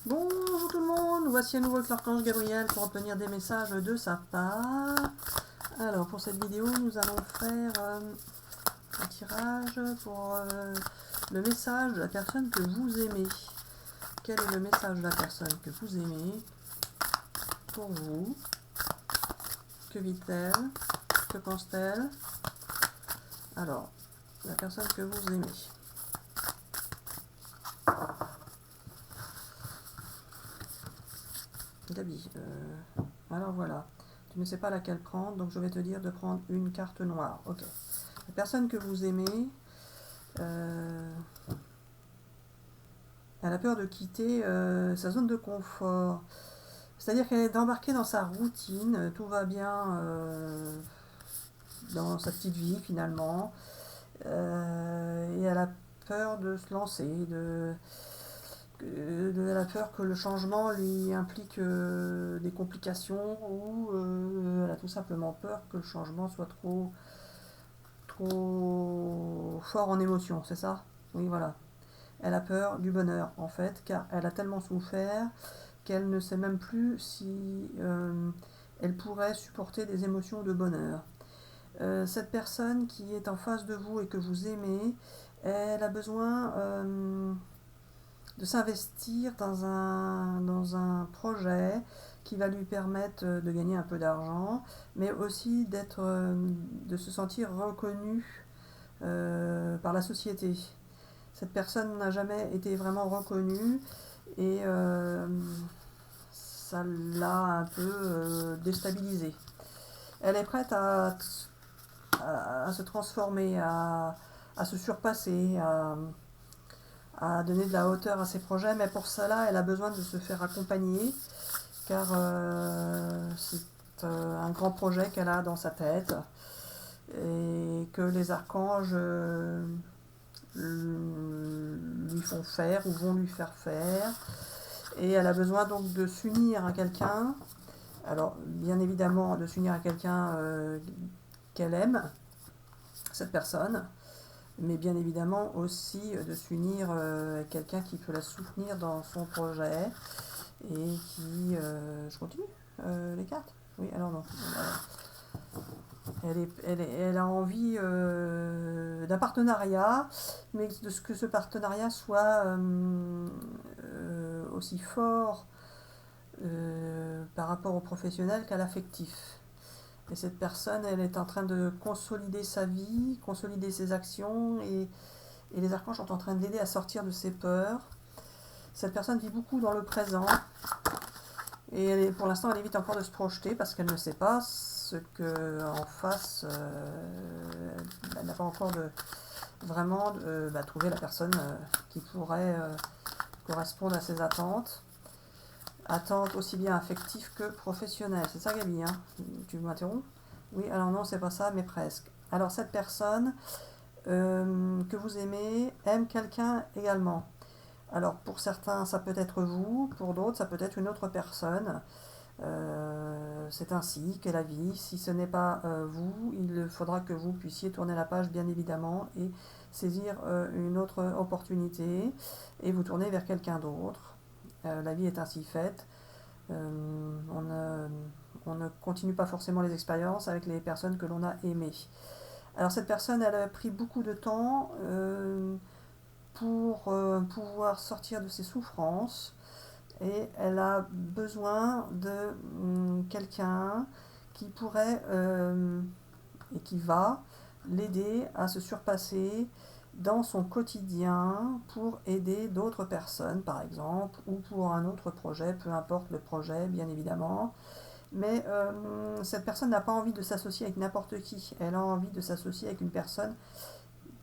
Bonjour tout le monde, voici à nouveau avec l'archange Gabriel pour obtenir des messages de sa part. Alors pour cette vidéo nous allons faire un tirage pour le message de la personne que vous aimez. Quel est le message de la personne que vous aimez pour vous? Que vit-elle? Que pense-t-elle? Alors, la personne que vous aimez. Gabi, alors voilà, tu ne sais pas laquelle prendre, donc je vais te dire de prendre une carte noire. Ok. La personne que vous aimez, elle a peur de quitter sa zone de confort. C'est-à-dire qu'elle est embarquée dans sa routine, tout va bien dans sa petite vie finalement, et elle a peur de se lancer, elle a peur que le changement lui implique des complications ou elle a tout simplement peur que le changement soit trop fort en émotion, c'est ça? Oui, voilà. Elle a peur du bonheur en fait, car elle a tellement souffert qu'elle ne sait même plus si elle pourrait supporter des émotions de bonheur. Cette personne qui est en face de vous et que vous aimez, elle a besoin de s'investir dans un projet qui va lui permettre de gagner un peu d'argent, mais aussi de se sentir reconnue par la société. Cette personne n'a jamais été vraiment reconnue et ça l'a un peu déstabilisée. Elle est prête à se transformer, à se surpasser, à donner de la hauteur à ses projets, mais pour cela, elle a besoin de se faire accompagner, car c'est un grand projet qu'elle a dans sa tête, et que les archanges lui font faire ou vont lui faire faire, et elle a besoin donc de s'unir à quelqu'un, alors bien évidemment de s'unir à quelqu'un qu'elle aime, cette personne, mais bien évidemment aussi de s'unir à quelqu'un qui peut la soutenir dans son projet et qui... je continue les cartes? Oui, alors non. Elle a envie d'un partenariat, mais de ce que ce partenariat soit aussi fort par rapport au professionnel qu'à l'affectif. Et cette personne, elle est en train de consolider sa vie, consolider ses actions, et les archanges sont en train de l'aider à sortir de ses peurs. Cette personne vit beaucoup dans le présent, et pour l'instant, elle évite encore de se projeter parce qu'elle ne sait pas ce qu'en face, elle n'a pas encore vraiment trouvé la personne qui pourrait correspondre à ses attentes. Attentes aussi bien affectives que professionnelles. C'est ça, Gabi, hein? Tu m'interromps? Oui, alors non, c'est pas ça, mais presque. Alors, cette personne que vous aimez aime quelqu'un également. Alors, pour certains, ça peut être vous, pour d'autres, ça peut être une autre personne. C'est ainsi qu'est la vie. Si ce n'est pas vous, il faudra que vous puissiez tourner la page, bien évidemment, et saisir une autre opportunité, et vous tourner vers quelqu'un d'autre. La vie est ainsi faite. On ne continue pas forcément les expériences avec les personnes que l'on a aimées. Alors cette personne, elle a pris beaucoup de temps pour pouvoir sortir de ses souffrances, et elle a besoin de quelqu'un qui pourrait et qui va l'aider à se surpasser dans son quotidien pour aider d'autres personnes, par exemple, ou pour un autre projet, peu importe le projet, bien évidemment. Mais cette personne n'a pas envie de s'associer avec n'importe qui. Elle a envie de s'associer avec une personne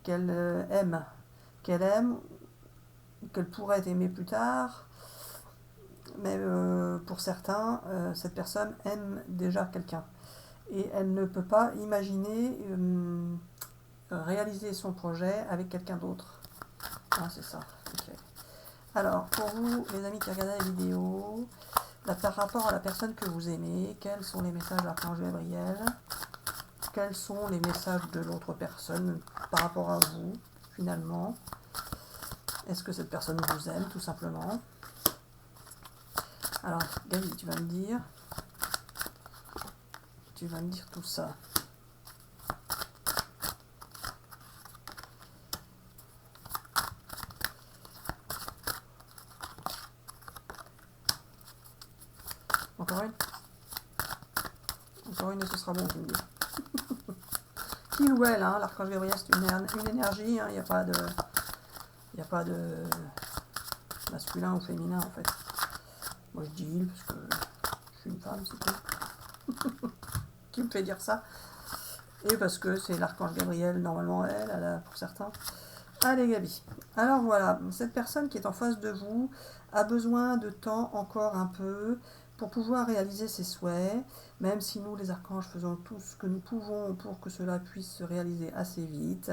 qu'elle aime, qu'elle pourrait aimer plus tard. Mais pour certains, cette personne aime déjà quelqu'un. Et elle ne peut pas imaginer réaliser son projet avec quelqu'un d'autre. Ah, c'est ça. Okay. Alors, pour vous, les amis qui regardent la vidéo, par rapport à la personne que vous aimez, quels sont les messages de l'archange Gabriel? Quels sont les messages de l'autre personne par rapport à vous, finalement? Est-ce que cette personne vous aime, tout simplement? Alors, Gabi, tu vas me dire tout ça. Encore une? Encore une et ce sera bon, tu me dis. Qu'il ou elle, hein, l'archange Gabriel, c'est une énergie, il n'y a pas de masculin ou féminin en fait. Moi je dis il parce que je suis une femme, c'est tout. Qui me fait dire ça? Et parce que c'est l'archange Gabriel, normalement elle a pour certains. Allez Gabi. Alors voilà, cette personne qui est en face de vous a besoin de temps encore un peu pour pouvoir réaliser ses souhaits, même si nous les archanges faisons tout ce que nous pouvons pour que cela puisse se réaliser assez vite.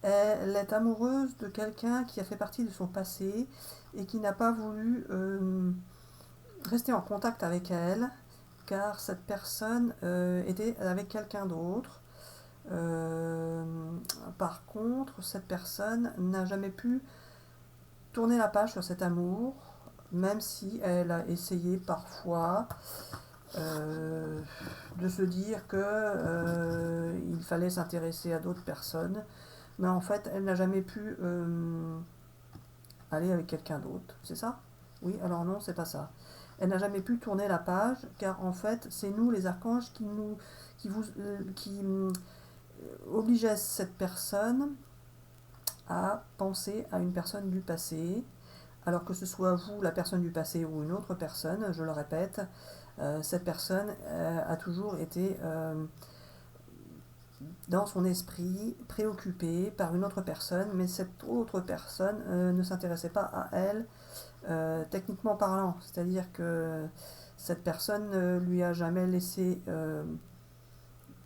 Elle est amoureuse de quelqu'un qui a fait partie de son passé et qui n'a pas voulu rester en contact avec elle, car cette personne était avec quelqu'un d'autre. Par contre, cette personne n'a jamais pu tourner la page sur cet amour, même si elle a essayé parfois de se dire que il fallait s'intéresser à d'autres personnes, mais en fait, elle n'a jamais pu aller avec quelqu'un d'autre. C'est ça? Oui, alors non, c'est pas ça. Elle n'a jamais pu tourner la page, car en fait, c'est nous, les archanges, qui obligeait cette personne à penser à une personne du passé, alors que ce soit vous, la personne du passé, ou une autre personne, je le répète, cette personne a toujours été dans son esprit préoccupée par une autre personne, mais cette autre personne ne s'intéressait pas à elle, techniquement parlant, c'est-à-dire que cette personne ne lui a jamais laissé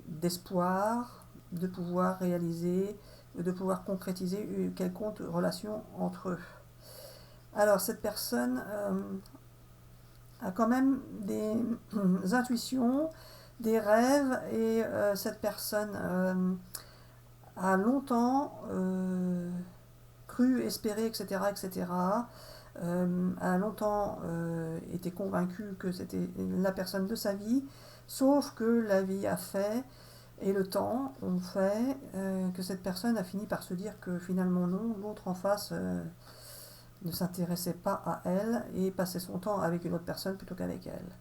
d'espoir de pouvoir réaliser, de pouvoir concrétiser une quelconque relation entre eux. Alors cette personne a quand même des intuitions, des rêves, et cette personne a longtemps cru, espéré, etc., etc., a longtemps été convaincue que c'était la personne de sa vie, sauf que la vie a fait et le temps ont fait que cette personne a fini par se dire que finalement non, l'autre en face ne s'intéressait pas à elle et passait son temps avec une autre personne plutôt qu'avec elle.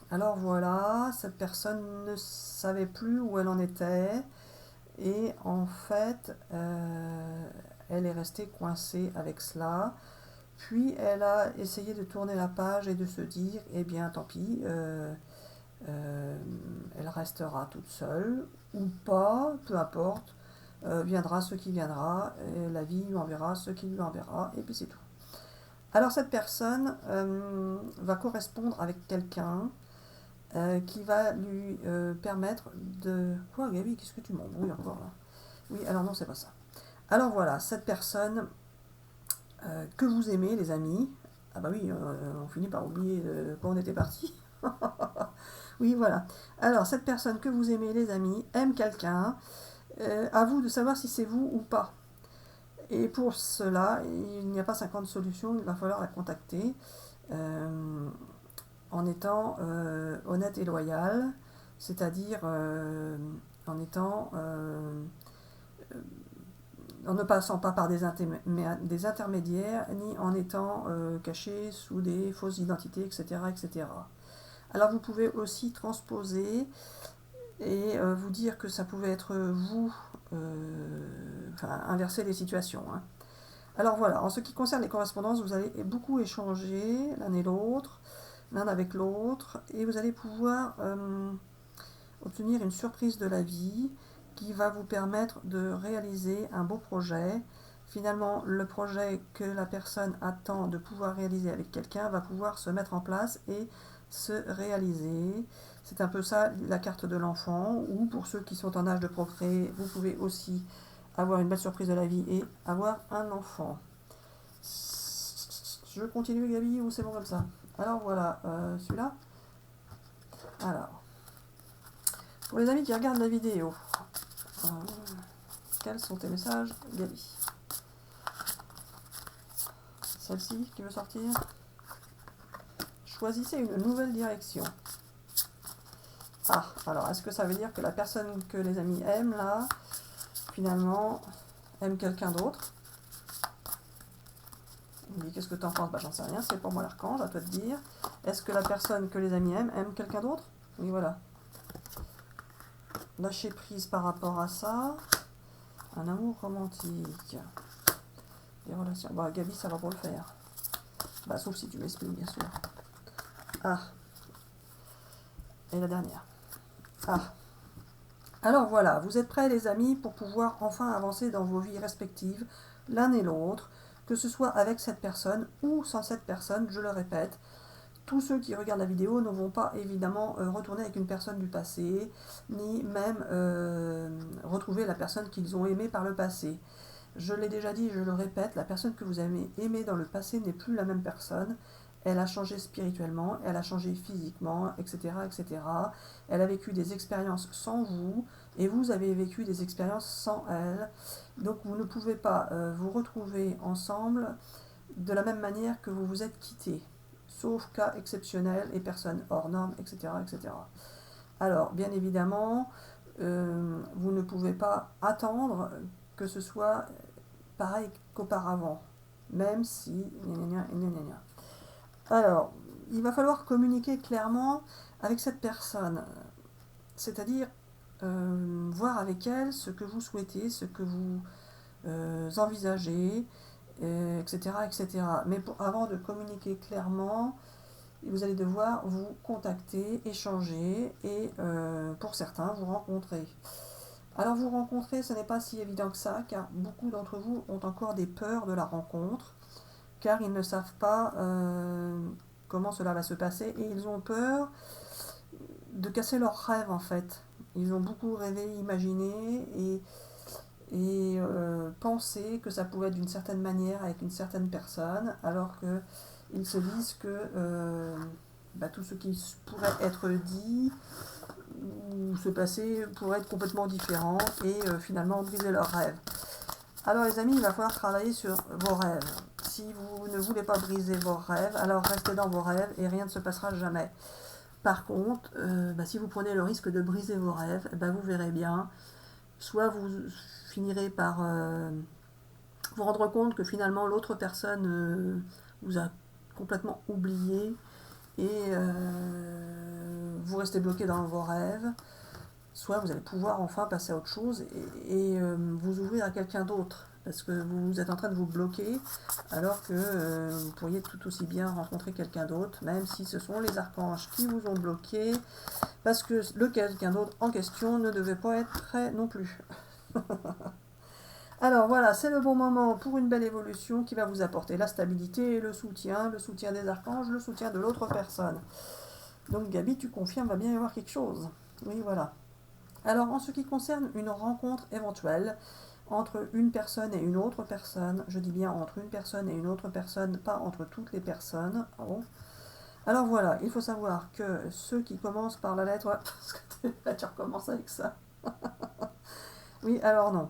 Alors voilà, cette personne ne savait plus où elle en était et en fait elle est restée coincée avec cela. Puis elle a essayé de tourner la page et de se dire eh bien tant pis, elle restera toute seule ou pas, peu importe, viendra ce qui viendra, et la vie lui enverra ce qui lui enverra, et puis c'est tout. Alors cette personne va correspondre avec quelqu'un qui va lui permettre de... Quoi Gabi, qu'est-ce que tu m'embrouilles encore là? Oui, alors non, c'est pas ça. Alors voilà, cette personne que vous aimez, les amis, ah bah oui, on finit par oublier quand on était parti. Oui, voilà. Alors, cette personne que vous aimez, les amis, aime quelqu'un. À vous de savoir si c'est vous ou pas. Et pour cela, il n'y a pas 50 solutions, il va falloir la contacter en étant honnête et loyal, c'est-à-dire en étant... en ne passant pas par des intermédiaires, ni en étant caché sous des fausses identités, etc., etc. Alors vous pouvez aussi transposer et vous dire que ça pouvait être vous, enfin inverser les situations. Hein. Alors voilà, en ce qui concerne les correspondances, vous allez beaucoup échanger l'un et l'autre, l'un avec l'autre, et vous allez pouvoir obtenir une surprise de la vie qui va vous permettre de réaliser un beau projet. Finalement, le projet que la personne attend de pouvoir réaliser avec quelqu'un va pouvoir se mettre en place et se réaliser. C'est un peu ça la carte de l'enfant, ou pour ceux qui sont en âge de procréer, vous pouvez aussi avoir une belle surprise de la vie et avoir un enfant. Je continue Gabi ou c'est bon comme ça? Alors voilà, celui-là. Alors, pour les amis qui regardent la vidéo, quels sont tes messages, Gabi? Celle-ci qui veut sortir? choisissez une nouvelle direction. Ah, alors est-ce que ça veut dire que la personne que les amis aiment, là, finalement, aime quelqu'un d'autre? Il me dit, qu'est-ce que tu en penses? Bah, j'en sais rien, c'est pour moi l'archange, à toi de dire. Est-ce que la personne que les amis aiment, aime quelqu'un d'autre? Oui, voilà. Lâcher prise par rapport à ça. Un amour romantique. Des relations. Bah, Gabi, ça va pour le faire. Bah, sauf si tu m'expliques, bien sûr. Ah. Et la dernière. Ah. Alors voilà, vous êtes prêts les amis pour pouvoir enfin avancer dans vos vies respectives, l'un et l'autre, que ce soit avec cette personne ou sans cette personne, je le répète. Tous ceux qui regardent la vidéo ne vont pas évidemment retourner avec une personne du passé, ni même retrouver la personne qu'ils ont aimée par le passé. Je l'ai déjà dit, je le répète, la personne que vous avez aimée dans le passé n'est plus la même personne. Elle a changé spirituellement, elle a changé physiquement, etc., etc. Elle a vécu des expériences sans vous, et vous avez vécu des expériences sans elle. Donc vous ne pouvez pas vous retrouver ensemble de la même manière que vous vous êtes quittés, sauf cas exceptionnels et personnes hors normes, etc., etc. Alors, bien évidemment, vous ne pouvez pas attendre que ce soit pareil qu'auparavant, même si... Alors, il va falloir communiquer clairement avec cette personne, c'est-à-dire voir avec elle ce que vous souhaitez, ce que vous envisagez, etc., etc. Mais avant de communiquer clairement, vous allez devoir vous contacter, échanger et pour certains, vous rencontrer. Alors vous rencontrer, ce n'est pas si évident que ça, car beaucoup d'entre vous ont encore des peurs de la rencontre, car ils ne savent pas comment cela va se passer et ils ont peur de casser leurs rêves en fait. Ils ont beaucoup rêvé, imaginé et pensé que ça pouvait être d'une certaine manière avec une certaine personne, alors qu'ils se disent que tout ce qui pourrait être dit ou se passer pourrait être complètement différent et finalement briser leurs rêves. Alors les amis, il va falloir travailler sur vos rêves. Si vous ne voulez pas briser vos rêves, alors restez dans vos rêves et rien ne se passera jamais. Par contre, si vous prenez le risque de briser vos rêves, vous verrez bien, soit vous finirez par vous rendre compte que finalement l'autre personne vous a complètement oublié et vous restez bloqué dans vos rêves, soit vous allez pouvoir enfin passer à autre chose et vous ouvrir à quelqu'un d'autre, parce que vous êtes en train de vous bloquer, alors que vous pourriez tout aussi bien rencontrer quelqu'un d'autre, même si ce sont les archanges qui vous ont bloqué, parce que le quelqu'un d'autre en question ne devait pas être prêt non plus. Alors voilà, c'est le bon moment pour une belle évolution qui va vous apporter la stabilité et le soutien des archanges, le soutien de l'autre personne. Donc Gabi, tu confirmes, va bien y avoir quelque chose. Oui, voilà. Alors en ce qui concerne une rencontre éventuelle entre une personne et une autre personne, je dis bien entre une personne et une autre personne, pas entre toutes les personnes. Bon. Alors voilà, il faut savoir que ceux qui commencent par la lettre... Là tu recommences avec ça. Oui, alors non.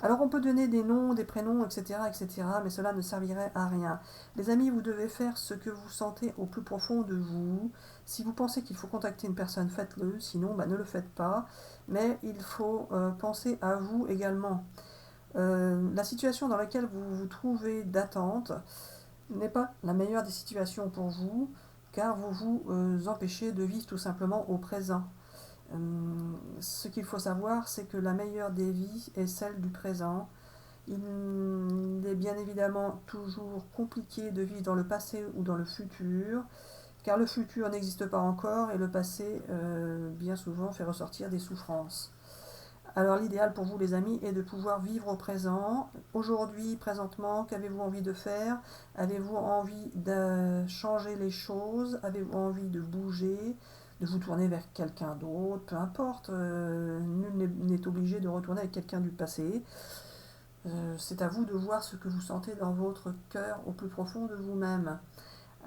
Alors on peut donner des noms, des prénoms, etc., etc., mais cela ne servirait à rien. Les amis, vous devez faire ce que vous sentez au plus profond de vous. Si vous pensez qu'il faut contacter une personne, faites-le, sinon ne le faites pas. Mais il faut penser à vous également. La situation dans laquelle vous vous trouvez d'attente n'est pas la meilleure des situations pour vous, car vous vous empêchez de vivre tout simplement au présent. Ce qu'il faut savoir, c'est que la meilleure des vies est celle du présent. Il est bien évidemment toujours compliqué de vivre dans le passé ou dans le futur, car le futur n'existe pas encore et le passé, bien souvent, fait ressortir des souffrances. Alors l'idéal pour vous les amis est de pouvoir vivre au présent. Aujourd'hui, présentement, qu'avez-vous envie de faire? Avez-vous envie de changer les choses? Avez-vous envie de bouger? De vous tourner vers quelqu'un d'autre? Peu importe, nul n'est obligé de retourner avec quelqu'un du passé. C'est à vous de voir ce que vous sentez dans votre cœur au plus profond de vous-même.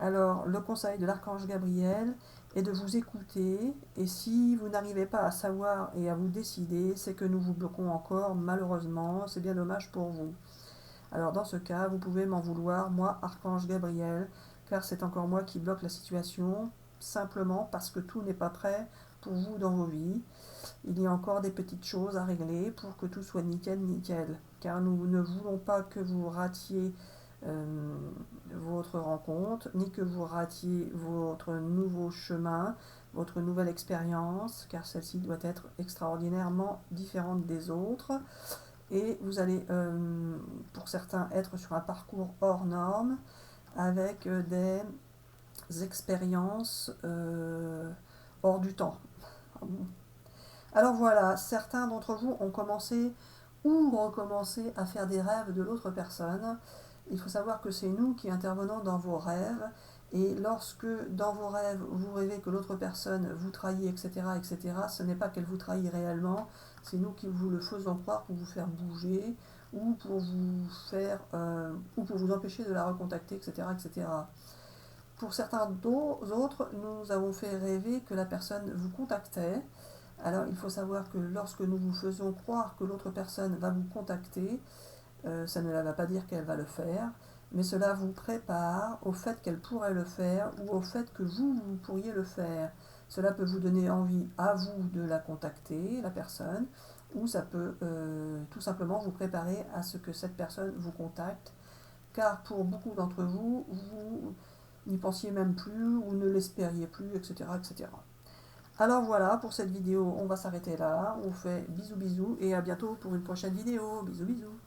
Alors, le conseil de l'archange Gabriel est de vous écouter, et si vous n'arrivez pas à savoir et à vous décider, c'est que nous vous bloquons encore, malheureusement, c'est bien dommage pour vous. Alors dans ce cas, vous pouvez m'en vouloir, moi, archange Gabriel, car c'est encore moi qui bloque la situation, simplement parce que tout n'est pas prêt pour vous dans vos vies. Il y a encore des petites choses à régler pour que tout soit nickel, nickel. Car nous ne voulons pas que vous ratiez votre rencontre, ni que vous ratiez votre nouveau chemin, votre nouvelle expérience, car celle-ci doit être extraordinairement différente des autres. Et vous allez, pour certains, être sur un parcours hors norme, avec des expériences hors du temps. Alors voilà, certains d'entre vous ont commencé ou recommencé à faire des rêves de l'autre personne. Il faut savoir que c'est nous qui intervenons dans vos rêves, et lorsque dans vos rêves vous rêvez que l'autre personne vous trahit, etc., etc., ce n'est pas qu'elle vous trahit réellement, c'est nous qui vous le faisons croire pour vous faire bouger, ou pour vous faire, ou pour vous empêcher de la recontacter, etc., etc. Pour certains autres, nous avons fait rêver que la personne vous contactait. Alors il faut savoir que lorsque nous vous faisons croire que l'autre personne va vous contacter, ça ne va pas dire qu'elle va le faire, mais cela vous prépare au fait qu'elle pourrait le faire ou au fait que vous pourriez le faire. Cela peut vous donner envie à vous de la contacter, la personne, ou ça peut tout simplement vous préparer à ce que cette personne vous contacte, car pour beaucoup d'entre vous, vous n'y pensiez même plus ou ne l'espériez plus, etc., etc. Alors voilà, pour cette vidéo, on va s'arrêter là. On fait bisous bisous et à bientôt pour une prochaine vidéo. Bisous bisous.